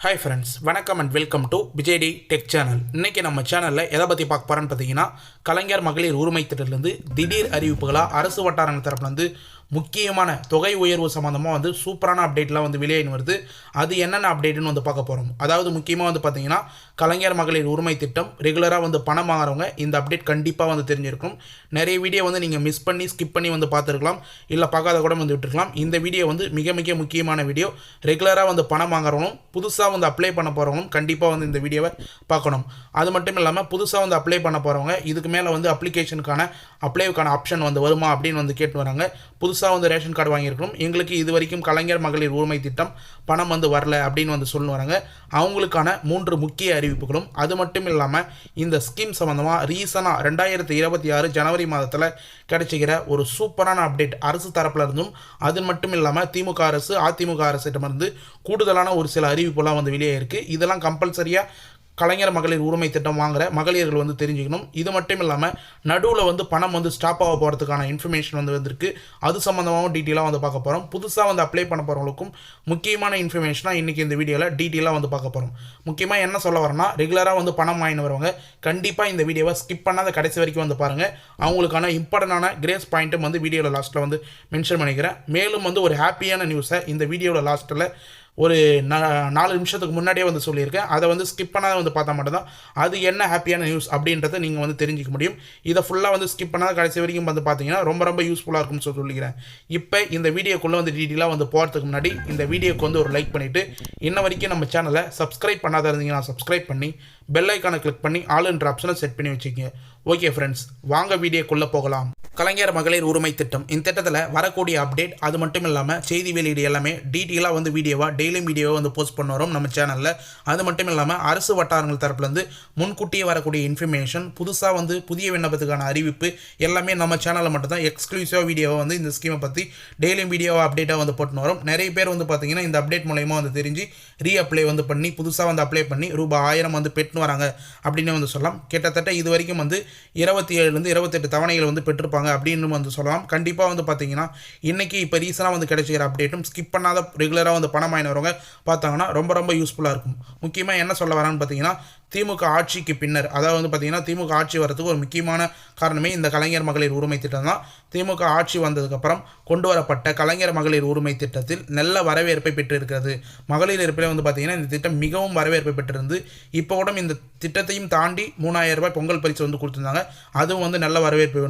Hi friends, வணக்கம் and welcome to விஜய்டி tech channel. இன்றைக்கி நம்ம சேனலில் எதை பற்றி பார்க்க போகிறோன்னு பார்த்தீங்கன்னா, கலைஞர் மகளிர் உரிமை திட்டத்திலேருந்து திடீர் அறிவிப்புகளாக அரசு வட்டாரங்கள் தரப்புலேருந்து முக்கியமான தொகை உயர்வு சம்மந்தமாக சூப்பரான அப்டேட்லாம் வெளியாகி வருது. அது என்னென்ன அப்டேட்டுன்னு பார்க்க போகிறோம். அதாவது முக்கியமாக பார்த்தீங்கன்னா, கலைஞர் மகளிர் உரிமை திட்டம் ரெகுலராக பணம் வாங்குறவங்க இந்த அப்டேட் கண்டிப்பாக தெரிஞ்சிருக்கும். நிறைய வீடியோ நீங்கள் மிஸ் பண்ணி ஸ்கிப் பண்ணி பார்த்துருக்கலாம், இல்லை பார்க்காத கூட விட்டுருக்கலாம். இந்த வீடியோ மிக மிக முக்கியமான வீடியோ. ரெகுலராக பணம் வாங்குறவங்களும் புதுசாக அப்ளை பண்ண போகிறவங்களும் கண்டிப்பாக இந்த வீடியோவை பார்க்கணும். அது மட்டும் இல்லாமல் புதுசாக அப்ளை பண்ண போகிறவங்க இதுக்கு மேலே அப்ளிகேஷனுக்கான அப்ளைக்கான ஆப்ஷன் வருமா அப்படின்னு கேட்டு வராங்க. புதுசாக ரேஷன் கார்டு வாங்கியிருக்கணும், எங்களுக்கு இது வரைக்கும் கலைஞர் மகளிர் உரிமை திட்டம் பணம் வரல அப்படின்னு சொல்லி வராங்க. அவங்களுக்கான 3 முக்கிய அறிவிப்புகளும், அது மட்டும் இல்லாமல் இந்த ஸ்கீம் சம்மந்தமாக ரீசனாக 2026 ஜனவரி மாதத்தில் கிடைச்சிக்கிற ஒரு சூப்பரான அப்டேட் அரசு தரப்பில் இருந்தும், அது மட்டும் இல்லாமல் திமுக அரசு அதிமுக அரசிடமிருந்து கூடுதலான ஒரு சில அறிவிப்புலாம் வெளியே இருக்குது. இதெல்லாம் கம்பல்சரியாக கலைஞர் மகளிர் உரிமை திட்டம் வாங்குகிற மகளிர்கள் தெரிஞ்சுக்கணும். இது மட்டும் இல்லாமல் நடுவில் பணம் ஸ்டாப் ஆக போகிறதுக்கான இன்ஃபர்மேஷன் வந்திருக்கு. அது சம்மந்தமாகவும் டீட்டெயிலாக பார்க்க போகிறோம். புதுசாக அப்ளை பண்ண போகிறவங்களுக்கும் முக்கியமான இன்ஃபர்மேஷனாக இன்றைக்கி இந்த வீடியோவில் டீட்டெயிலாக பார்க்க போகிறோம். முக்கியமாக என்ன சொல்ல வரேன்னா, ரெகுலராக பணம் வாங்கிட்டு வரவங்க கண்டிப்பாக இந்த வீடியோவை ஸ்கிப் பண்ணாத கடைசி வரைக்கும் பாருங்கள். அவங்களுக்கான இம்பார்ட்டண்டான கிரேஸ் பாயிண்ட்டும் வீடியோவில் லாஸ்ட்டில் மென்ஷன் பண்ணிக்கிறேன். மேலும் ஒரு ஹாப்பியான நியூஸை இந்த வீடியோவில் லாஸ்ட்டில் ஒரு 4 நிமிஷத்துக்கு முன்னாடியே சொல்லியிருக்கேன். அதை ஸ்கிப் பண்ணாத பார்த்தா மட்டும்தான் அது என்ன ஹாப்பியான நியூஸ் அப்படின்றத நீங்கள் தெரிஞ்சிக்க முடியும். இதை ஃபுல்லாக ஸ்கிப் பண்ணாத கடைசி வரைக்கும் பார்த்தீங்கன்னா ரொம்ப யூஸ்ஃபுல்லாக இருக்கும்னு சொல்லிக்கிறேன். இப்போ இந்த வீடியோக்குள்ளே டீட்டெயிலாக போகிறதுக்கு முன்னாடி இந்த வீடியோக்கு ஒரு லைக் பண்ணிவிட்டு, இன்ன வரைக்கும் நம்ம சேனலை சப்ஸ்கிரைப் பண்ணாத இருந்தீங்கன்னா சப்ஸ்கிரைப் பண்ணி பெல் ஐக்கானை கிளிக் பண்ணி ஆல்ன்ற ஆப்ஷனை செட் பண்ணி வச்சுக்கோங்க. ஓகே ஃப்ரெண்ட்ஸ், வாங்க வீடியோக்குள்ளே போகலாம். கலைஞர் மகளிர் உரிமை திட்டம், இந்த திட்டத்தில் வரக்கூடிய அப்டேட், அது மட்டும் இல்லாமல் செய்தி வெளியீடு எல்லாமே டீட்டெயிலாக வீடியோவாக டெய்லியும் வீடியோவை போஸ்ட் பண்ண வரோம் நம்ம சேனலில். அது மட்டும் இல்லாமல் அரசு வட்டாரங்கள் தரப்புலேருந்து முன்கூட்டியே வரக்கூடிய இன்ஃபர்மேஷன், புதுசாக புதிய விண்ணப்பத்துக்கான அறிவிப்பு எல்லாமே நம்ம சேனலில் மட்டும்தான் எக்ஸ்க்ளூசிவாக வீடியோவை இந்த ஸ்கீமை பற்றி டெய்லியும் வீடியோவாக அப்டேட்டாக போட்டுன்னு வரோம். நிறைய பேர் பார்த்தீங்கன்னா இந்த அப்டேட் மூலயமா தெரிஞ்சு ரீஅப்ளை பண்ணி புதுசாக அப்ளை பண்ணி ரூபாய் 1000 பெற்றுன்னு வராங்க அப்படின்னு சொல்லலாம். கிட்டத்தட்ட இது வரைக்கும் 27 28 தவணைகள் பெற்றிருப்பாங்க அப்படின்னு சொல்லலாம். கண்டிப்பாக பார்த்தீங்கன்னா இன்றைக்கி இப்போ ரீசனாக கிடைச்சிக்கிற அப்டேட்டும் ஸ்கிப் பண்ணாத ரெகுலராக பணம் வாங்கி வரவங்க பார்த்தாங்கன்னா ரொம்ப யூஸ்ஃபுல்லாக இருக்கும். முக்கியமாக என்ன சொல்ல வரான்னு பார்த்தீங்கன்னா, திமுக ஆட்சிக்கு பின்னர், அதாவது பார்த்தீங்கன்னா திமுக ஆட்சி வரதுக்கு ஒரு முக்கியமான காரணமே இந்த கலைஞர் மகளிர் உரிமை திட்டம் தான். திமுக ஆட்சி வந்ததுக்கப்புறம் கொண்டு வரப்பட்ட கலைஞர் மகளிர் உரிமை திட்டத்தில் நல்ல வரவேற்பை பெற்றிருக்கிறது. மகளிர் இருப்பில் பார்த்தீங்கன்னா இந்த திட்டம் மிகவும் வரவேற்பை பெற்றிருந்து, இப்போ கூட இந்த திட்டத்தையும் தாண்டி 3000 ரூபாய் பொங்கல் பரிசு கொடுத்துருந்தாங்க. அதுவும் நல்ல வரவேற்பை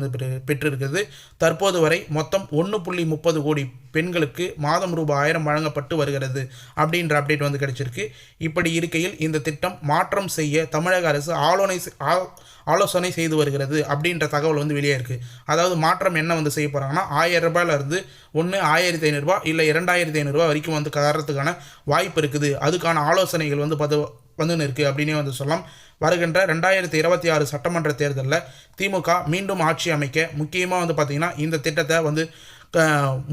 பெற்றிருக்கிறது. தற்போது வரை மொத்தம் 1.30 கோடி பெண்களுக்கு மாதம் ரூபாய் 1000 வழங்கப்பட்டு வருகிறது அப்படின்ற அப்டேட் கிடைச்சிருக்கு. இப்படி இருக்கையில் இந்த திட்டம் மாற்றம் செய்ய தமிழக அரசு ஆலோசனை செய்து வருகிறது அப்படின்ற தகவல் வெளியே இருக்குது. அதாவது மாற்றம் என்ன செய்ய போகிறாங்கன்னா, 1000 ரூபாயிலிருந்து ஒன்று 1500 ரூபாய் இல்லை 2500 ரூபாய் வரைக்கும் தரத்துக்கான வாய்ப்பு இருக்குது. அதுக்கான ஆலோசனைகள் வந்துன்னு இருக்குது அப்படின்னே சொல்லலாம். வருகின்ற 2026 சட்டமன்ற தேர்தலில் திமுக மீண்டும் ஆட்சி அமைக்க முக்கியமாக பார்த்தீங்கன்னா இந்த திட்டத்தை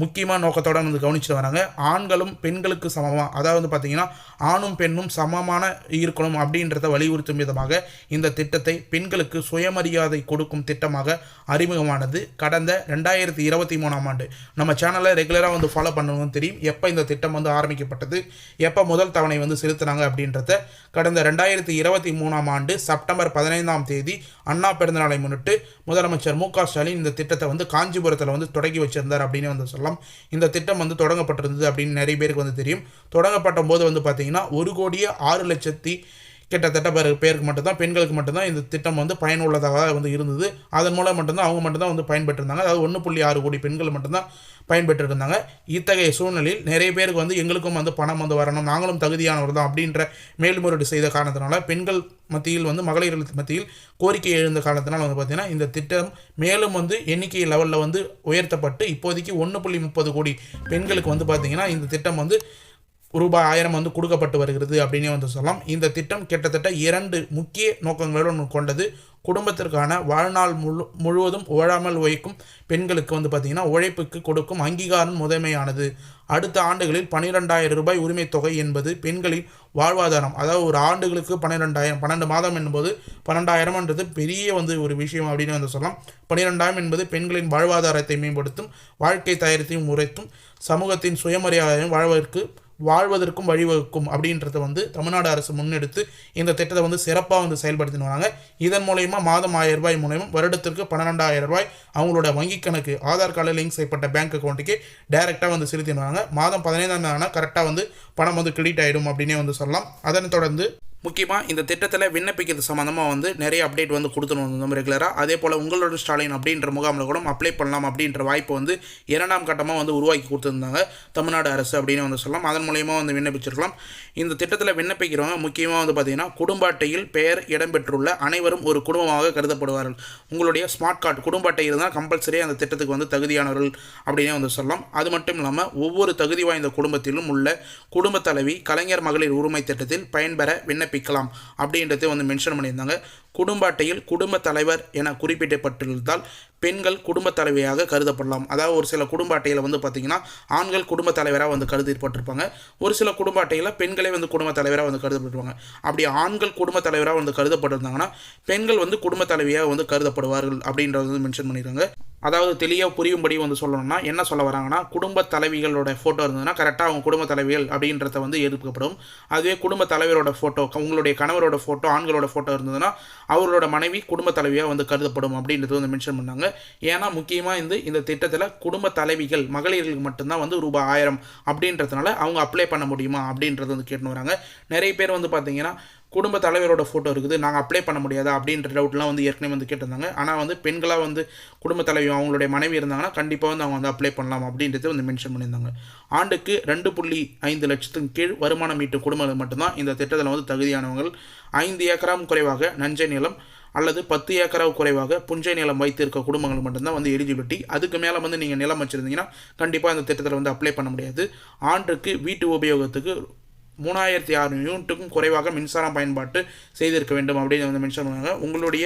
முக்கியமான நோக்கத்தோடு கவனிச்சுட்டு வராங்க. ஆண்களும் பெண்களுக்கு சமமாக, அதாவது பார்த்தீங்கன்னா ஆணும் பெண்ணும் சமமான இருக்கணும் அப்படின்றத வலியுறுத்தும் விதமாக இந்த திட்டத்தை பெண்களுக்கு சுயமரியாதை கொடுக்கும் திட்டமாக அறிமுகமானது. கடந்த 2023ஆம் ஆண்டு நம்ம சேனலில் ரெகுலராக ஃபாலோ பண்ணணும்னு தெரியும். எப்போ இந்த திட்டம் ஆரம்பிக்கப்பட்டது, எப்போ முதல் தவணை செலுத்தினாங்க அப்படின்றத கடந்த 2023ஆம் ஆண்டு செப்டம்பர் 15ஆம் தேதி அண்ணா பிறந்தநாளை முன்னிட்டு முதலமைச்சர் மு.க. ஸ்டாலின் இந்த திட்டத்தை காஞ்சிபுரத்தில் தொடங்கி வச்சிருந்தார் அப்படின்னு சொல்லலாம். இந்த திட்டம் தொடங்கப்பட்டிருந்தது அப்படின்னு நிறைய பேருக்கு தெரியும். தொடங்கப்பட்ட போது பார்த்தீங்கன்னா 1,06,00,000 கிட்டத்தட்ட பேருக்கு மட்டும்தான், பெண்களுக்கு மட்டும்தான் இந்த திட்டம் பயனுள்ளதாக இருந்தது. அதன் மூலம் மட்டும்தான் அவங்க மட்டும்தான் பயன்பெற்றிருந்தாங்க. அதாவது 1.6 கோடி பெண்கள் மட்டும்தான் பயன்பெற்று இருந்தாங்க. இத்தகைய சூழ்நிலையில் நிறைய பேருக்கு எங்களுக்கும் பணம் வரணும், நாங்களும் தகுதியானவர் தான் அப்படின்ற மேல்முறையீடு செய்த காரணத்தினால பெண்கள் மத்தியில் மகளிர்கள் மத்தியில் கோரிக்கை எழுந்த காரணத்தினால் பார்த்தீங்கன்னா இந்த திட்டம் மேலும் எண்ணிக்கை லெவலில் உயர்த்தப்பட்டு இப்போதைக்கு 1.30 கோடி பெண்களுக்கு பார்த்தீங்கன்னா இந்த திட்டம் ரூபாய் 1000 கொடுக்கப்பட்டு வருகிறது அப்படின்னே சொல்லலாம். இந்த திட்டம் கிட்டத்தட்ட 2 முக்கிய நோக்கங்களுடன் கொண்டது. குடும்பத்திற்கான வாழ்நாள் முழுவதும் உழாமல் உழைக்கும் பெண்களுக்கு பார்த்தீங்கன்னா உழைப்புக்கு கொடுக்கும் அங்கீகாரம் முதன்மையானது. அடுத்த ஆண்டுகளில் 12,000 ரூபாய் உரிமை தொகை என்பது பெண்களின் வாழ்வாதாரம், அதாவது ஒரு ஆண்டுகளுக்கு 12,000, 12 மாதம் என்பது 12,000ன்றது பெரிய ஒரு விஷயம் அப்படின்னு சொல்லலாம். 12,000 என்பது பெண்களின் வாழ்வாதாரத்தை மேம்படுத்தும், வாழ்க்கை தயாரித்தையும் உரைத்தும், சமூகத்தின் சுயமரியாதையும் வாழ்வதற்கு வாழ்வதற்கும் வழிவகுக்கும் அப்படின்றத வந்து தமிழ்நாடு அரசு முன்னெடுத்து இந்த திட்டத்தை வந்து சிறப்பாக வந்து செயல்படுத்தின்னு வராங்க. இதன் மூலயமா மாதம் 1000 ரூபாய் மூலயமா வருடத்திற்கு 12,000 ரூபாய் அவங்களோட வங்கிக் கணக்கு ஆதார் கார்டில் லிங்க் செய்யப்பட்ட பேங்க் அக்கௌண்ட்டுக்கு டைரெக்டாக வந்து செலுத்தின்னு வராங்க. மாதம் 15 கரெக்டாக வந்து பணம் வந்து கிரெடிட் ஆகிடும் அப்படின்னே வந்து சொல்லலாம். அதனைத் தொடர்ந்து முக்கியமாக இந்த திட்டத்தில் விண்ணப்பிக்கிறது சம்மந்தமாக வந்து நிறைய அப்டேட் வந்து கொடுத்துன்னு வந்தோம் ரெகுலராக. அதே போல் உங்களோட ஸ்டாலின் அப்படின்ற முகாமில் கூட அப்ளை பண்ணலாம் அப்படின்ற வாய்ப்பு வந்து 2ஆம் கட்டமாக வந்து உருவாக்கி கொடுத்துருந்தாங்க தமிழ்நாடு அரசு அப்படின்னு வந்து சொல்லலாம். அதன் மூலயமா வந்து விண்ணப்பிச்சிருக்கலாம். இந்த திட்டத்தில் விண்ணப்பிக்கிறவங்க முக்கியமாக வந்து பார்த்திங்கன்னா குடும்ப அட்டையில் பெயர் இடம்பெற்றுள்ள அனைவரும் ஒரு குடும்பமாக கருதப்படுவார்கள். உங்களுடைய ஸ்மார்ட் கார்டு குடும்ப அட்டை இருந்தால் கம்பல்சரி அந்த திட்டத்துக்கு வந்து தகுதியானவர்கள் அப்படின்னே வந்து சொல்லலாம். அது மட்டும் இல்லாமல் ஒவ்வொரு தகுதி வாய்ந்த குடும்பத்திலும் உள்ள குடும்ப தலைவி கலைஞர் மகளிர் உரிமை திட்டத்தில் பயன்பெற விண்ணப்பிக்கலாம் அப்படின்றத வந்து மென்ஷன் பண்ணியிருந்தாங்க. குடும்ப அட்டையில் குடும்ப தலைவர் என குறிப்பிடப்பட்டிருந்தால் பெண்கள் குடும்ப தலைவியாக கருதப்படலாம். அதாவது ஒரு சில குடும்ப அட்டையில் வந்து பார்த்திங்கன்னா ஆண்கள் குடும்ப தலைவராக வந்து கருதப்பட்டிருப்பாங்க. ஒரு சில குடும்ப அட்டையில் பெண்களே வந்து குடும்ப தலைவராக வந்து கருதப்பட்டுருவாங்க. அப்படி ஆண்கள் குடும்ப தலைவராக வந்து கருதப்பட்டிருந்தாங்கன்னா பெண்கள் வந்து குடும்ப தலைவியாக வந்து கருதப்படுவார்கள் அப்படின்றத வந்து மென்ஷன் பண்ணியிருக்காங்க. அதாவது தெளிவாக புரியும்படி வந்து சொல்லணும்னா என்ன சொல்ல வராங்கன்னா, குடும்ப தலைவிகளோட ஃபோட்டோ இருந்ததுன்னா கரெக்டாக அவங்க குடும்ப தலைவிகள் அப்படின்றத வந்து எடுக்கப்படும். அதுவே குடும்ப தலைவரோட ஃபோட்டோ உங்களுடைய கணவரோட ஃபோட்டோ ஆண்களோட ஃபோட்டோ இருந்ததுன்னா அவரோட மனைவி குடும்ப தலைவியாக வந்து கருதப்படும் அப்படின்றது வந்து மென்ஷன் பண்ணாங்க. ஏன்னா முக்கியமாக இந்த திட்டத்தில் குடும்ப தலைவிகள் மகளிர்களுக்கு மட்டும்தான் வந்து ரூபாய் 1000 அப்படின்றதுனால அவங்க அப்ளை பண்ண முடியுமா அப்படின்றது வந்து கேட்டுன்னு வராங்க. நிறைய பேர் வந்து பார்த்தீங்கன்னா குடும்ப தலைவரோட ஃபோட்டோ இருக்குது நாங்கள் அப்ளை பண்ண முடியாதா அப்படின்ற டவுட்லாம் வந்து ஏற்கனவே வந்து கேட்டிருந்தாங்க. ஆனால் வந்து பெண்களாக வந்து குடும்ப தலைவி அவங்களுடைய மனைவி இருந்தாங்கன்னா கண்டிப்பாக வந்து அவங்க வந்து அப்ளை பண்ணலாம் அப்படின்றத வந்து மென்ஷன் பண்ணியிருந்தாங்க. ஆண்டுக்கு 2.5 லட்சத்துக்கு கீழ் வருமானம் ஈட்டும் குடும்பங்கள் மட்டும்தான் இந்த திட்டத்தில் வந்து தகுதியானவர்கள். 5 ஏக்கராவும் குறைவாக நஞ்சை நிலம் அல்லது 10 ஏக்கராவு குறைவாக புஞ்சை நிலம் வைத்திருக்க குடும்பங்கள் மட்டும்தான் வந்து எலிஜிபிலிட்டி. அதுக்கு மேலே வந்து நீங்கள் நிலம் வச்சுருந்தீங்கன்னா கண்டிப்பாக இந்த திட்டத்தில் வந்து அப்ளை பண்ண முடியாது. ஆண்டுக்கு வீட்டு உபயோகத்துக்கு 3600 யூனிட்டுக்கும் குறைவாக மின்சாரம் பயன்பாட்டு செய்திருக்க வேண்டும் அப்படின்னு வந்து மென்ஷன் பண்ணுவாங்க. உங்களுடைய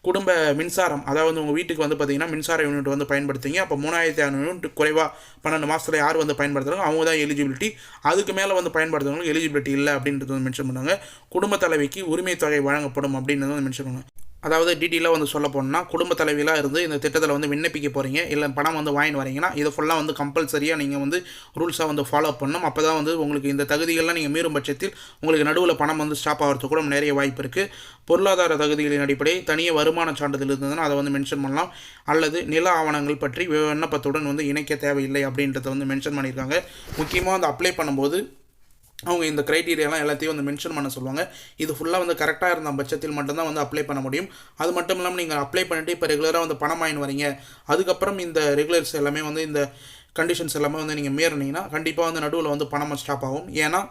குடும்ப மின்சாரம் அதாவது உங்கள் வீட்டுக்கு வந்து பார்த்திங்கன்னா மின்சார யூனிட் வந்து பயன்படுத்திங்க. அப்போ 3600 யூனிட் குறைவாக 12 மாதத்தில் யார் வந்து பயன்படுத்துகிறாங்க அவங்க தான் எலிஜிபிலிட்டி. அதுக்கு மேலே வந்து பயன்படுத்துறவங்களுக்கு எலிஜிபிலிட்டி இல்லை அப்படின்றது வந்து மென்ஷன் பண்ணாங்க. குடும்ப தலைவிக்கு உரிமை தொகை வழங்கப்படும் அப்படின்றது வந்து மென்ஷன் பண்ணுவாங்க. அதாவது டீட்டெயிலாக வந்து சொல்ல போனால் குடும்ப தலைவிலாம் இருந்து இந்த திட்டத்தில் வந்து விண்ணப்பிக்க போகிறீங்க இல்லை பணம் வந்து வாங்கிட்டு வரீங்கன்னா இதை ஃபுல்லாக வந்து கம்பல்சரியாக நீங்கள் வந்து ரூல்ஸாக வந்து ஃபாலோ பண்ணணும். அப்போ தான் வந்து உங்களுக்கு இந்த தகுதிகள்லாம் நீங்கள் மீறும் பட்சத்தில் உங்களுக்கு நடுவில் பணம் வந்து ஸ்டாப் ஆகிறதுக்கு கூட நிறைய வாய்ப்பு இருக்குது. பொருளாதார தகுதிகளின் அடிப்படை தனியாக வருமான சான்றிதழ் இருந்ததுன்னா அதை வந்து மென்ஷன் பண்ணலாம். அல்லது நில ஆவணங்கள் பற்றி விண்ணப்பத்துடன் வந்து இணைக்க தேவையில்லை அப்படின்றத வந்து மென்ஷன் பண்ணியிருக்காங்க. முக்கியமாக வந்து அப்ளை பண்ணும்போது அவங்க இந்த க்ரைட்டீரியாலாம் எல்லாத்தையும் வந்து மென்ஷன் பண்ண சொல்லுவாங்க. இது ஃபுல்லாக வந்து கரெக்டாக இருந்த பட்சத்தில் மட்டும்தான் வந்து அப்ளை பண்ண முடியும். அது மட்டும் இல்லாமல் நீங்கள் அப்ளை பண்ணிவிட்டு இப்போ ரெகுலராக வந்து பணம் வாங்கி வரீங்க அதுக்கப்புறம் இந்த ரெகுலர்ஸ் எல்லாமே வந்து இந்த கண்டிஷன்ஸ் எல்லாமே வந்து நீங்கள் மீறினீங்கன்னா கண்டிப்பாக வந்து நடுவில் வந்து பணம் ஸ்டாப் ஆகும். ஏன்னா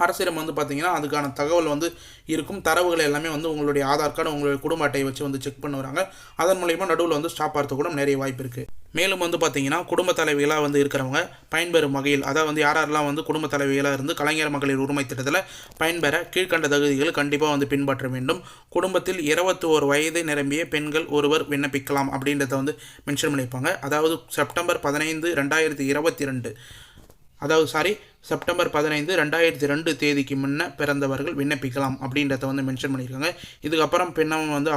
அரசிடம் வந்து பார்த்திங்கன்னா அதுக்கான தகவல் வந்து இருக்கும். தரவுகள் எல்லாமே வந்து உங்களுடைய ஆதார் கார்டு உங்களுடைய குடும்ப அட்டையை வச்சு வந்து செக் பண்ண வராங்க. அதன் மூலிமா நடுவில் வந்து ஸ்டாப் ஆகிறது கூட நிறைய வாய்ப்பு இருக்குது. மேலும் வந்து பார்த்திங்கன்னா குடும்ப தலைவிகளாக வந்து இருக்கிறவங்க பயன்பெறும் வகையில் அதாவது வந்து யாரெல்லாம் வந்து குடும்ப தலைவிகளாக இருந்து கலைஞர் மகளிர் உரிமை திட்டத்தில் பயன்பெற கீழ்கண்ட தகுதிகள் கண்டிப்பாக வந்து பின்பற்ற வேண்டும். குடும்பத்தில் 21 வயது நிரம்பிய பெண்கள் ஒருவர் விண்ணப்பிக்கலாம் அப்படின்றத வந்து மென்ஷன் பண்ணியிருப்பாங்க. அதாவது செப்டம்பர் 15, 2022 செப்டம்பர் 15, 2002 தேதிக்கு முன்னே பிறந்தவர்கள் விண்ணப்பிக்கலாம் அப்படின்றத வந்து மென்ஷன் பண்ணியிருக்காங்க. இதுக்கப்புறம் பெண்ணும் வந்து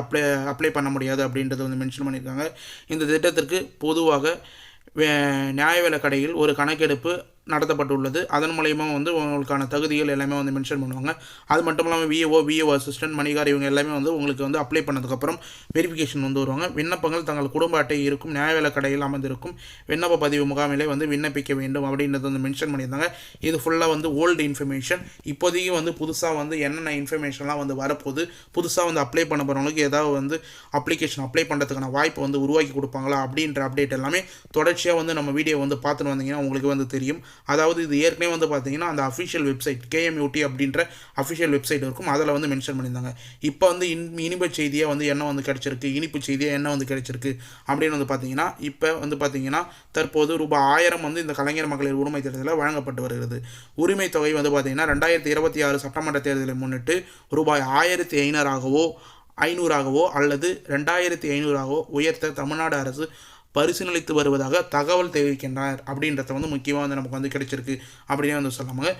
அப்ளை பண்ண முடியாது அப்படின்றத வந்து மென்ஷன் பண்ணியிருக்காங்க. இந்த திட்டத்திற்கு பொதுவாக நியாய விலை கடையில் ஒரு கணக்கெடுப்பு நடத்தப்பட்டுள்ளது. அதன் மூலயமா வந்து உங்களுக்கான தகுதிகள் எல்லாமே வந்து மென்ஷன் பண்ணுவாங்க. அது மட்டும் இல்லாமல் விஓ அசிஸ்டன்ட் மணிகார் இவங்க எல்லாமே வந்து உங்களுக்கு வந்து அப்ளை பண்ணதுக்கப்புறம் வெரிஃபிகேஷன் வந்து வருவாங்க. விண்ணப்பங்கள் தங்கள் குடும்ப அட்டை இருக்கும் நியாய விலை கடையில் அமர்ந்திருக்கும் விண்ணப்ப பதிவு முகாமிலே வந்து விண்ணப்பிக்க வேண்டும் அப்படின்றத வந்து மென்ஷன் பண்ணியிருந்தாங்க. இது ஃபுல்லாக வந்து ஓல்டு இன்ஃபர்மேஷன். இப்போதைக்கு வந்து புதுசாக வந்து என்னென்ன இன்ஃபர்மேஷன்லாம் வந்து வரப்போகுது புதுசாக வந்து அப்ளை பண்ண போகிறவங்களுக்கு ஏதாவது வந்து அப்ளிகேஷன் அப்ளை பண்ணுறதுக்கான வாய்ப்பு வந்து உருவாக்கி கொடுப்பாங்களா அப்படின்ற அப்டேட் எல்லாமே தொடர்ச்சியாக வந்து நம்ம வீடியோ வந்து பார்த்துட்டு வந்தீங்கன்னா உங்களுக்கு வந்து தெரியும். அதாவது இது ஏற்கனவே வந்து பார்த்தீங்கன்னா அந்த அஃபிஷியல் வெப்சைட் KMUT அப்படின்ற அஃபிஷியல் வெப்சைட் இருக்கும். அதில் வந்து மென்ஷன் பண்ணியிருந்தாங்க. இப்போ வந்து இனிப்பு செய்தியாக வந்து என்ன வந்து கிடைச்சிருக்கு இனிப்பு செய்தியாக என்ன வந்து கிடைச்சிருக்கு அப்படின்னு வந்து பார்த்தீங்கன்னா இப்போ வந்து பார்த்தீங்கன்னா தற்போது ரூபாய் 1000 வந்து இந்த கலைஞர் மகளிர் உரிமை திட்டத்தில் வழங்கப்பட்டு வருகிறது. உரிமை தொகை வந்து பார்த்தீங்கன்னா 2026 சட்டமன்ற தேர்தலை முன்னிட்டு ரூபாய் 1500 அல்லது 2500 உயர்த்த தமிழ்நாடு அரசு பரிசீலித்து வருவதாக தகவல் தெரிவிக்கின்றனர் அப்படின்றத வந்து முக்கியமாக வந்து நமக்கு வந்து கிடைச்சிருக்கு அப்படின்னு வந்து சொல்லாமல்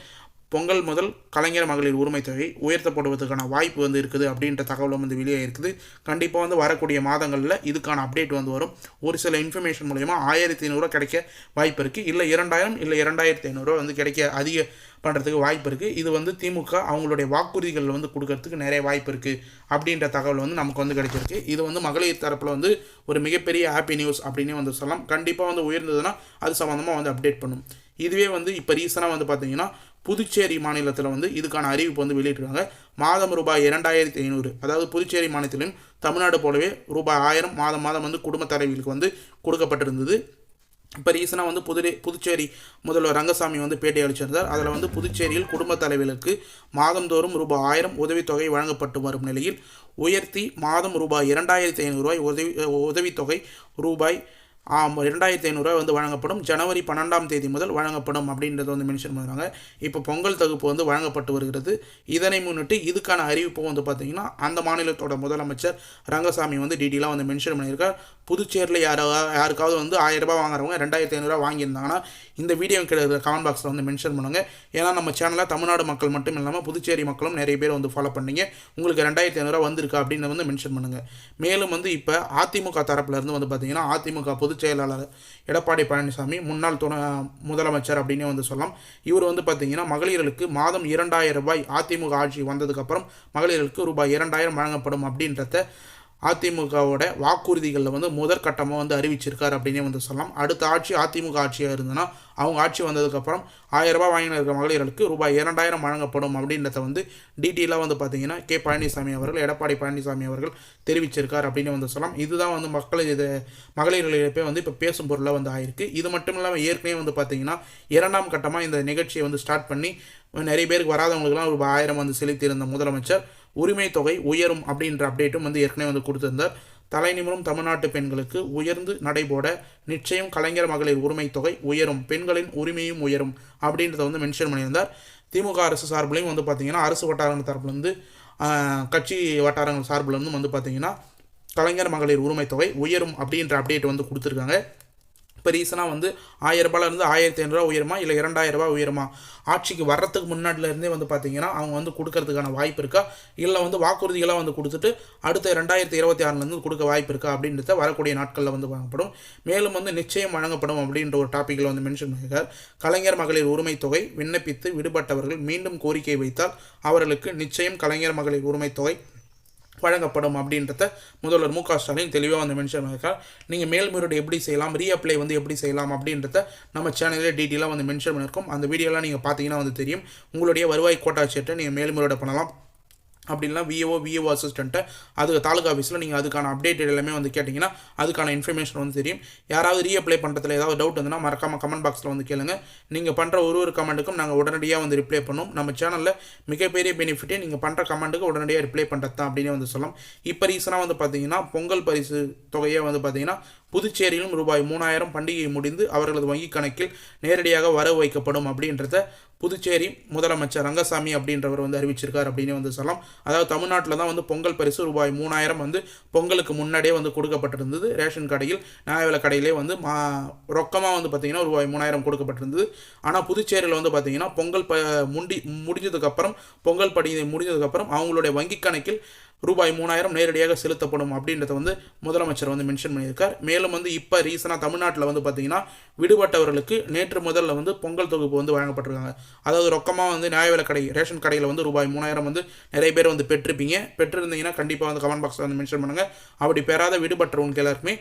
பொங்கல் முதல் கலைஞர் மகளிர் உரிமை தொகை உயர்த்தப்படுவதற்கான வாய்ப்பு வந்து இருக்குது அப்படின்ற தகவலும் வந்து வெளியே இருக்குது. கண்டிப்பாக வந்து வரக்கூடிய மாதங்களில் இதுக்கான அப்டேட் வந்து வரும். ஒரு சில இன்ஃபர்மேஷன் மூலயமா 1500 கிடைக்க வாய்ப்பு இருக்குது, இல்லை 2000 இல்லை 2500 வந்து கிடைக்க அதிக பண்ணுறதுக்கு வாய்ப்பு இருக்குது. இது வந்து திமுக அவங்களுடைய வாக்குறுதிகள் வந்து கொடுக்கறதுக்கு நிறைய வாய்ப்பு இருக்குது அப்படின்ற தகவல் வந்து நமக்கு வந்து கிடைச்சிருக்கு. இது வந்து மகளிர் தரப்பில் வந்து ஒரு மிகப்பெரிய ஹாப்பி நியூஸ் அப்படின்னே வந்து சொல்லலாம். கண்டிப்பாக வந்து உயர்ந்ததுன்னா அது சம்மந்தமாக வந்து அப்டேட் பண்ணும். இதுவே வந்து இப்போ ரீசனாக வந்து பார்த்தீங்கன்னா புதுச்சேரி மாநிலத்தில் வந்து இதுக்கான அறிவிப்பு வந்து வெளியிட்டிருக்காங்க. மாதம் ரூபாய் 2500, அதாவது புதுச்சேரி மாநிலத்திலும் தமிழ்நாடு போலவே ரூபாய் 1000 மாதம் வந்து குடும்ப தலைவிகளுக்கு வந்து கொடுக்கப்பட்டிருந்தது. இப்போ ரீசனாக வந்து புதுச்சேரி முதல்வர் ரங்கசாமி வந்து பேட்டி அளிச்சிருந்தார். அதில் வந்து புதுச்சேரியில் குடும்ப தலைவர்களுக்கு மாதந்தோறும் ரூபாய் 1000 உதவித்தொகை வழங்கப்பட்டு வரும் நிலையில் உயர்த்தி மாதம் ரூபாய் 2500 உதவித்தொகை ரூபாய் 2500 வந்து வழங்கப்படும். ஜனவரி 12 முதல் வழங்கப்படும் அப்படின்றத வந்து மென்ஷன் பண்ணுறாங்க. இப்போ பொங்கல் தொகுப்பு வந்து வழங்கப்பட்டு வருகிறது. இதனை முன்னிட்டு இதுக்கான அறிவிப்பு வந்து பார்த்திங்கன்னா அந்த மாநிலத்தோட முதலமைச்சர் ரங்கசாமி வந்து டீட்டெயிலாக வந்து மென்ஷன் பண்ணியிருக்கார். புதுச்சேரியில் யாருக்காவது வந்து 1000 ரூபாய் வாங்குறவங்க 2500 வாங்கியிருந்தாங்கன்னா இந்த வீடியோ கிடைக்கிற கமெண்ட் பாக்ஸில் வந்து மென்ஷன் பண்ணுங்கள். ஏன்னா நம்ம சேனலில் தமிழ்நாடு மக்கள் மட்டும் இல்லாமல் புதுச்சேரி மக்களும் நிறைய பேர் வந்து ஃபாலோ பண்ணிங்க. உங்களுக்கு 2500 வந்திருக்கா அப்படின்னு வந்து மென்ஷன் பண்ணுங்கள். மேலும் வந்து இப்போ அதிமுக தரப்புலேருந்து வந்து பார்த்திங்கன்னா அதிமுக பொதுச் செயலாளர் எடப்பாடி பழனிசாமி முன்னாள் முதலமைச்சர் அப்படின்னே வந்து சொல்லலாம். இவர் வந்து பார்த்திங்கன்னா மகளிர்களுக்கு மாதம் 2000 ரூபாய் அதிமுக ஆட்சி வந்ததுக்கப்புறம் மகளிர்களுக்கு ரூபாய் 2000 வழங்கப்படும் அப்படின்றத அதிமுகவோட வாக்குறுதிகளில் வந்து முதற்கட்டமாக வந்து அறிவிச்சிருக்கார் அப்படின்னே வந்து சொல்லலாம். அடுத்த ஆட்சி அதிமுக ஆட்சியாக இருந்ததுன்னா அவங்க ஆட்சி வந்ததுக்கப்புறம் 1000 ரூபாய் வாங்கின இருக்கிற மகளிர்களுக்கு ரூபாய் 2000 வழங்கப்படும் அப்படின்றத வந்து டீட்டெயிலாக வந்து பார்த்திங்கன்னா பழனிசாமி அவர்கள் எடப்பாடி பழனிசாமி அவர்கள் தெரிவிச்சிருக்கார் அப்படின்னு வந்து சொல்லலாம். இதுதான் வந்து மகளிர்களிடையே வந்து இப்போ பேசும் பொருளாக வந்து ஆயிருக்கு. இது மட்டும் இல்லாமல் ஏற்கனவே வந்து பார்த்திங்கன்னா 2ஆம் கட்டமாக இந்த நிகழ்ச்சியை வந்து ஸ்டார்ட் பண்ணி நிறைய பேருக்கு வராதவங்களுக்குலாம் ரூபாய் 1000 வந்து செலுத்தியிருந்த முதலமைச்சர் உரிமை தொகை உயரும் அப்படின்ற அப்டேட்டும் வந்து ஏற்கனவே வந்து கொடுத்திருந்தார். தலைநிமிரும் தமிழ்நாட்டு பெண்களுக்கு உயர்ந்து நடைபோட நிச்சயம் கலைஞர் மகளிர் உரிமை தொகை உயரும், பெண்களின் உரிமையும் உயரும் அப்படின்றத வந்து மென்ஷன் பண்ணியிருந்தார். திமுக அரசு சார்பிலையும் வந்து பார்த்திங்கன்னா அரசு வட்டாரங்கள் தரப்புலேருந்து கட்சி வட்டாரங்கள் சார்பிலேருந்து வந்து பார்த்திங்கன்னா கலைஞர் மகளிர் உரிமை தொகை உயரும் அப்படின்ற அப்டேட் வந்து கொடுத்துருக்காங்க. இப்போ ரீசனாக வந்து 1000 ரூபாயிலேருந்து 1500 உயருமா இல்லை 2000 ரூபாய் உயருமா, ஆட்சிக்கு வர்றதுக்கு முன்னாடிலேருந்தே வந்து பார்த்திங்கன்னா அவங்க வந்து கொடுக்கறதுக்கான வாய்ப்பு இருக்கா, இல்லை வந்து வாக்குறுதிகளாக வந்து கொடுத்துட்டு அடுத்த 2026 கொடுக்க வாய்ப்பு இருக்கா அப்படின்றத வரக்கூடிய நாட்களில் வந்து வழங்கப்படும். மேலும் வந்து நிச்சயம் வழங்கப்படும் அப்படின்ற ஒரு டாப்பிக்கில் வந்து மென்ஷன் பண்ணியிருக்கார். கலைஞர் மகளிர் உரிமை தொகை விண்ணப்பித்து விடுபட்டவர்கள் மீண்டும் கோரிக்கை வைத்தால் அவர்களுக்கு நிச்சயம் கலைஞர் மகளிர் உரிமை தொகை வழங்கப்படும் அப்படின்றத முதல்வர் மு.க. ஸ்டாலின் தெளிவாக வந்து மென்ஷன் பண்ணியிருக்கார். நீங்கள் மேல்முறையீடு எப்படி செய்யலாம், ரீஅப்ளை வந்து எப்படி செய்யலாம் அப்படின்றத நம்ம சேனலில் டீட்டெயிலாக வந்து மென்ஷன் பண்ணியிருக்கோம். அந்த வீடியோலாம் நீங்கள் பார்த்தீங்கன்னா வந்து தெரியும். உங்களுடைய வருவாய் கோட்டா சீட்டை நீங்கள் மேல்முறையீடு பண்ணலாம். அப்படின்னா விஓ அசிஸ்டண்ட்டை அதுக்கு தாலுகா ஆஃபீஸில் நீங்கள் அதுக்கான அப்டேட் எல்லாமே வந்து கேட்டிங்கன்னா அதுக்கான இன்ஃபர்மேஷன் வந்து தெரியும். யாராவது ரீஅப்ளை பண்ணுறதுல ஏதாவது டவுட் இருந்ததுன்னா மறக்காமல் கமெண்ட் பாக்ஸில் வந்து கேளுங்க. நீங்கள் பண்ணுற ஒரு கமெண்ட்டுக்கும் நாங்கள் உடனடியாக வந்து ரிப்ளை பண்ணோம். நம்ம சேனலில் மிகப்பெரிய பெனிஃபிட்டே நீங்கள் பண்ணுற கமெண்ட்டுக்கு உடனடியாக ரிப்ளை பண்ணுறது தான் அப்படின்னு வந்து சொல்லலாம். இப்போ ரீசனாக வந்து பார்த்தீங்கன்னா பொங்கல் பரிசு தொகையை வந்து பார்த்தீங்கன்னா புதுச்சேரியிலும் ரூபாய் 3000 பண்டிகை முடிந்து அவர்களது வங்கி கணக்கில் நேரடியாக வரவு வைக்கப்படும் அப்படின்றத புதுச்சேரி முதலமைச்சர் ரங்கசாமி அப்படின்றவர் வந்து அறிவிச்சிருக்கார் அப்படின்னு வந்து சொல்லலாம். அதாவது தமிழ்நாட்டில் தான் வந்து பொங்கல் பரிசு ரூபாய் 3000 வந்து பொங்கலுக்கு முன்னாடியே வந்து கொடுக்கப்பட்டிருந்தது. ரேஷன் கடையில் நியாயவிலை கடையிலே வந்து ரொக்கமாக வந்து பார்த்திங்கன்னா ரூபாய் 3000 கொடுக்கப்பட்டிருந்தது. ஆனால் புதுச்சேரியில் வந்து பார்த்திங்கன்னா பொங்கல் முடிஞ்சதுக்கப்புறம் பொங்கல் பண்டிகை முடிஞ்சதுக்கப்புறம் அவங்களுடைய வங்கி கணக்கில் ரூபாய் 3000 நேரடியாக செலுத்தப்படும் அப்படின்றத வந்து முதலமைச்சர் வந்து மென்ஷன் பண்ணியிருக்கார். மேலும் வந்து இப்போ ரீசனாக தமிழ்நாட்டில் வந்து பார்த்திங்கன்னா விடுபட்டவர்களுக்கு நேற்று முதல்ல வந்து பொங்கல் தொகுப்பு வந்து வழங்கப்பட்டிருக்காங்க. அதாவது ரொக்கமாக வந்து நியாயவிலை கடை ரேஷன் கடையில் வந்து ரூபாய் 3000 வந்து நிறைய பேர் வந்து பெற்றிருந்தீங்கன்னா கண்டிப்பாக வந்து கமெண்ட் பாக்ஸில் வந்து மென்ஷன் பண்ணுங்கள். அப்படி பெறாத விடுபட்டவங்களுக்கு எல்லாருக்குமே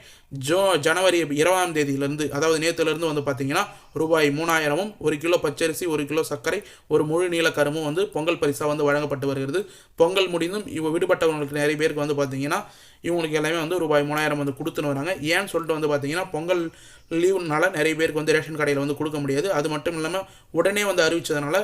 ஜனவரி 20 அதாவது நேற்றுலேருந்து வந்து பார்த்திங்கன்னா ரூபாய் 3000 1 கிலோ பச்சரிசி 1 கிலோ சர்க்கரை ஒரு முழு நீல கரும்பும் வந்து பொங்கல் பரிசாக வந்து வழங்கப்பட்டு வருகிறது. பொங்கல் முடிந்தும் விடுபட்டவங்களுக்கு நிறைய பேருக்கு வந்து பார்த்திங்கன்னா இவங்களுக்கு எல்லாமே வந்து ரூபாய் 3000 வந்து கொடுத்துன்னு வராங்க. ஏன்னு சொல்லிட்டு வந்து பார்த்திங்கன்னா பொங்கல் லீவுனால நிறைய பேருக்கு வந்து ரேஷன் கடையில் வந்து கொடுக்க முடியாது. அது மட்டும் இல்லாமல் உடனே வந்து அறிவித்ததுனால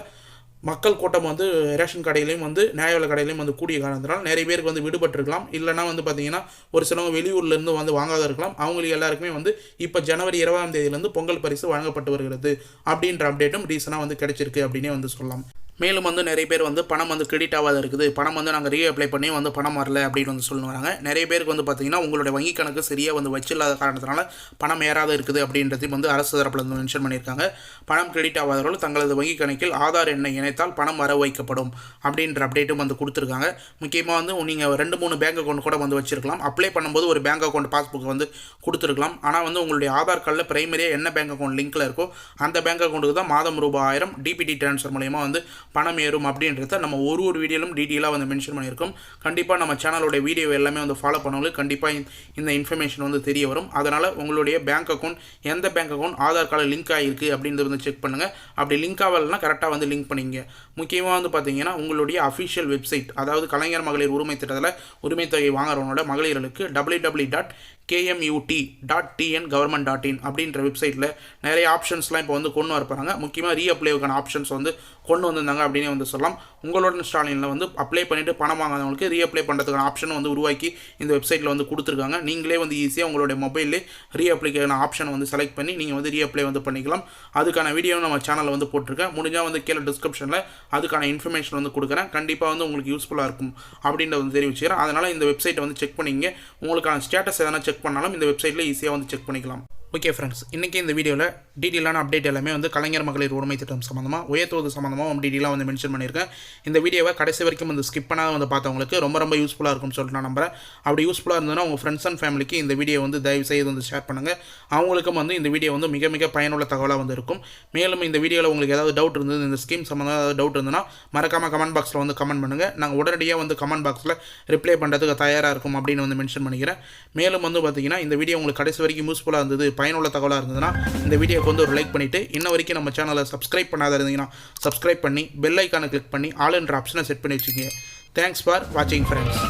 மக்கள் கூட்டம் வந்து ரேஷன் கடையிலையும் வந்து நியாயவிலை கடையிலையும் வந்து கூடிய காரணத்தினால் நிறைய பேருக்கு வந்து விடுபட்டிருக்கலாம். இல்லைனா வந்து பார்த்திங்கன்னா ஒரு சிலவங்க வெளியூர்லேருந்து வந்து வாங்காத இருக்கலாம். அவங்களுக்கு எல்லாருக்குமே வந்து இப்போ ஜனவரி 20 பொங்கல் பரிசு வழங்கப்பட்டு வருகிறது அப்படின்ற அப்டேட்டும் ரீசனாக வந்து கிடைச்சிருக்கு அப்படின்னே வந்து சொல்லலாம். மேலும் வந்து நிறைய பேர் வந்து பணம் வந்து கிரெடிட் ஆகாத இருக்குது, பணம் வந்து நாங்கள் ரீஅப்ளை பண்ணி வந்து பணம் வரல அப்படின்னு வந்து சொல்லுவாங்க. நிறைய பேருக்கு வந்து பார்த்திங்கன்னா உங்களுடைய வங்கி கணக்கு சரியாக வந்து வச்சில்லாத காரணத்தினால பணம் ஏறாத இருக்குது அப்படின்றதையும் வந்து அரசு தரப்பில் வந்து மென்ஷன் பண்ணியிருக்காங்க. பணம் கிரெடிட் ஆகாதவர்கள் தங்களது வங்கி கணக்கில் ஆதார் எண்ணை இணைத்தால் பணம் வர வைக்கப்படும் அப்படின்ற அப்டேட்டும் வந்து கொடுத்துருக்காங்க. முக்கியமாக வந்து நீங்கள் 2-3 பேங்க் அக்கௌண்ட் கூட வந்து வச்சிருக்கலாம். அப்ளை பண்ணும்போது ஒரு பேங்க் அக்கௌண்ட் பாஸ்புக் வந்து கொடுத்துருக்கலாம். ஆனால் வந்து உங்களுடைய ஆதார் கார்டில் பிரைமரியாக என்ன பேங்க் அக்கௌண்ட் லிங்க்கில் இருக்கோ அந்த பேங்க் அக்கௌண்ட்டுக்கு தான் மாதம் ₹1000 டிபிடி ட்ரான்ஸ்ஃபர் மூலமாக வந்து பணம் ஏறும் அப்படின்றத நம்ம ஒரு வீடியோலும் டீட்டெயிலாக வந்து மென்ஷன் பண்ணியிருக்கோம். கண்டிப்பாக நம்ம சேனலோட வீடியோ எல்லாமே வந்து ஃபாலோ பண்ணவங்களுக்கு கண்டிப்பாக இந்த இன்ஃபர்மேஷன் வந்து தெரிய வரும். அதனால் உங்களுடைய பேங்க் அக்கௌண்ட் எந்த பேங்க் அக்கௌண்ட் ஆதார் கார்டில் லிங்க் ஆகிருக்கு அப்படின்றத வந்து செக் பண்ணுங்கள். அப்படி லிங்க் ஆகலைன்னா கரெக்டாக வந்து லிங்க் பண்ணிங்க. முக்கியமாக வந்து பார்த்தீங்கன்னா உங்களுடைய அஃபிஷியல் வெப்சைட், அதாவது கலைஞர் மகளிர் உரிமை திட்டத்தில் உரிமை தொகை வாங்குறவங்களோட மகளிர்களுக்கு www.kmut.tngovernment.in அப்படின்ற வெப்சைட்டில் நிறைய ஆப்ஷன்ஸ்லாம் இப்போ வந்து கொண்டு வரப்பாங்க. முக்கியமாக ரீஅப்ளைக்கான ஆப்ஷன்ஸ் வந்து கொண்டு வந்திருந்தாங்க அப்படின்னு வந்து சொல்லலாம். உங்களோட ஸ்டாலினில் வந்து அப்ளை பண்ணிவிட்டு பணம் வாங்காதவங்களுக்கு ரீஅப்ளை பண்ணுறதுக்கான ஆப்ஷன் வந்து உருவாக்கி இந்த வெப்சைட்டில் வந்து கொடுத்துருக்காங்க. நீங்களே வந்து ஈஸியாக உங்களுடைய மொபைல்லே ரீஅப்ளைக்கான ஆப்ஷனை வந்து செலக்ட் பண்ணி நீங்கள் வந்து ரீஅப்ளை வந்து பண்ணிக்கலாம். அதுக்கான வீடியோ நம்ம சேனலில் வந்து போட்டிருக்கேன். முடிஞ்சால் வந்து கீழே டிஸ்கிரிப்ஷனில் அதுக்கான இன்ஃபர்மேஷன் வந்து கொடுக்குறேன். கண்டிப்பாக வந்து உங்களுக்கு யூஸ்ஃபுல்லாக இருக்கும் அப்படின்றத வந்து தெரிவிச்சுக்கிறேன். அதனால் இந்த வெப்சைட்டை வந்து செக் பண்ணிங்க. உங்களுக்கான ஸ்டேட்டஸ் எதனா செக் பண்ணாலும் இந்த வெப்சைட்டில் ஈஸியாக வந்து செக் பண்ணிக்கலாம். ஓகே ஃப்ரெண்ட்ஸ், இன்றைக்கி இந்த வீடியோவில் டீட்டெயிலான அப்டேட் எல்லாமே வந்து கலைஞர் மகளிர் உரிமை திட்டம் சம்மந்தமாக உயர்த்துவது சம்மந்தமாக டீட்டெயிலாக வந்து மென்ஷன் பண்ணியிருக்கேன். இந்த வீடியோவை கடைசி வரைக்கும் வந்து ஸ்கிப் பண்ணாத வந்து பார்த்தவங்களுக்கு ரொம்ப யூஸ்ஃபுல்லாக இருக்கும்னு சொல்லிட்டு நான் நம்புறேன். அப்படி யூஸ்ஃபுல்லாக இருந்ததுன்னா உங்கள் ஃப்ரெண்ட்ஸ் அண்ட் ஃபேமிலிக்கு இந்த வீடியோ வந்து தயவு செய்து வந்து ஷேர் பண்ணுங்கள். அவங்களுக்கும் வந்து இந்த வீடியோ வந்து மிக பயனுள்ள தகவலாக வந்து இருக்கும். மேலும் இந்த வீடியோவில் உங்களுக்கு ஏதாவது டவுட் இருந்தது, இந்த ஸ்கீம் சம்மந்தமாக ஏதாவது டவுட் இருந்ததுன்னா மறக்காமல் கமெண்ட் பாக்ஸில் வந்து கமெண்ட் பண்ணுங்கள். நாங்கள் உடனடியாக வந்து கமெண்ட் பாக்ஸில் ரிப்ளை பண்ணுறதுக்கு தயாராக இருக்கும் அப்படின்னு வந்து மென்ஷன் பண்ணிக்கிறேன். மேலும் வந்து பார்த்தீங்கன்னா இந்த வீடியோ உங்களுக்கு கடைசி வரைக்கும் யூஸ்ஃபுல்லாக இருந்தது, பயனுள்ள தகவலாக இருந்தது, இந்த வீடியோக்கு வந்து ஒரு லைக் பண்ணிட்டு இன்ன வரைக்கும் நம்ம சேனலை சப்ஸ்கிரைப் பண்ணாத இருந்தீங்கன்னா சப்ஸ்கிரைப் பண்ணி பெல் ஐக்கானை கிளிக் பண்ணி ஆல் என்ற ஆப்ஷனை செட் பண்ணி வச்சுக்கோங்க. தேங்க்ஸ் ஃபார் வாட்சிங் ஃப்ரெண்ட்ஸ்.